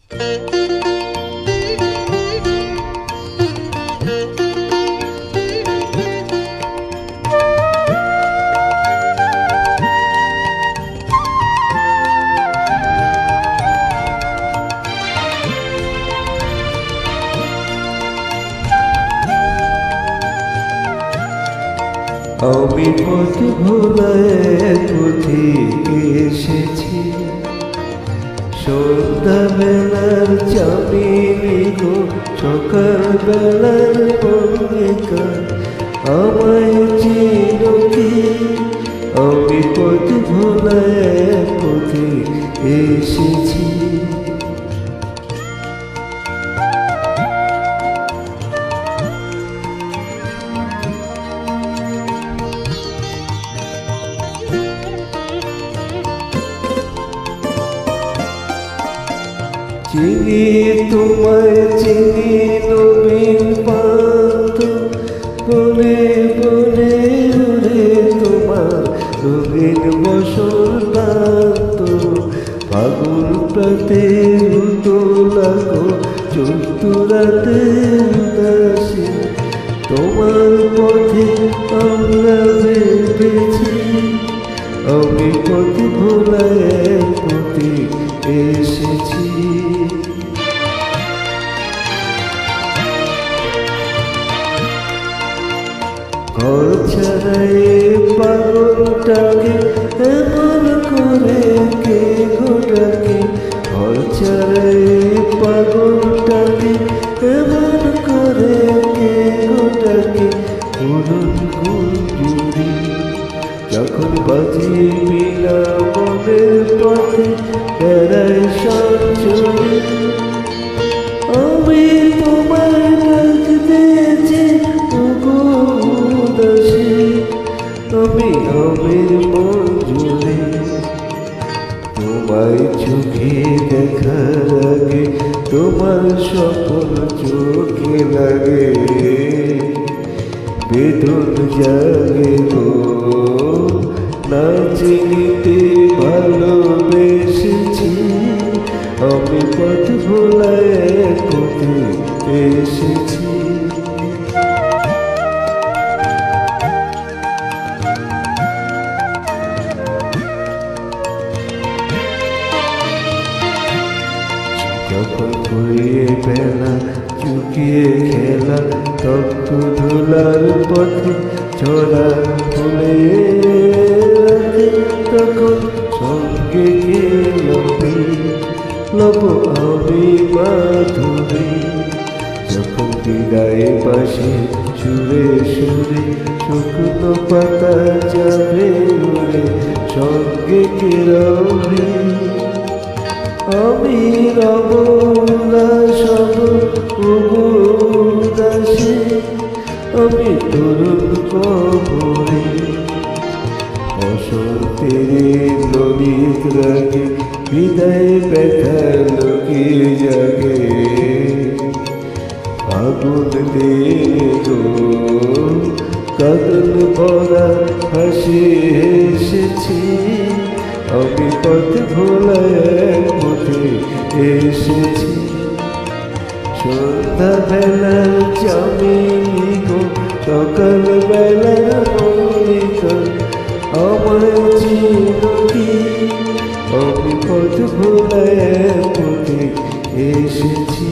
আমি পথ ভুলায় পথিকে এসেছি, সন্ধ্যা বেলার চাঁদনি গো সকাল বেলার মল্লিকা, আমায় চিনো কি? আমি পথ ভুলায় পথে এসেছি। চিনি তোমায় চিনি নবীন পান্ত, বলে বলে উড়ে তোমার রঙিন বসন্তান্ত। ফাগুন প্রাতে লাগো চতুরাতে উদাসী, তোমার পথে আমরা ভেবেছি। আমি পথ ভোলায় পথে এসেছি। ঘর ছাড়াই পাগলটাকে এমন করে কে গোটাকে, ঘর ছাড়াই পাগলটাকে এমন করে কে গোটাকে। পুরন গুঞ্জুরি যখন বাজি বিনা মনের পথে বেড়ায় সঞ্চরি, আমি তোমার ডাক দিয়েছি উদাসী। আমি আমির মন জুড়ে তোমায় চোখে দেখার আগে, তোমার স্বপ্ন চোখে লাগে বেদন জাগে গো। না চিনিতে ভালোবেসেছি, আমি পথ ভোলায় পথে এসেছি। যখন ঘুরিয়ে বেলা চুকিয়ে খেলা, তপ্ত ধুলার পথে ছড়া ফুলে রাখে, তখন সঙ্গে কে লব আমি মাধুরী। যখন বিদায় পাশে সুরে সুরে শুকনো পাতা যাবে উড়ে, সঙ্গে কে রবি। আমি রব সব উদাসী, আমি তরুণ কবরে বসন্তের নদীর রাগে বিদায় ব্যথা লুকিয়ে জাগে। আগুন দিয়ে গো কাঁদন ভরা হাসি এসেছি, আমি পথ ভোলায় পথে এসেছি। সন্ধ্যা বেলার চাঁদনি গো সকাল বেলার মল্লিকা, আমায় চিনো কি? আমি পথ ভোলায় পথে এসেছি।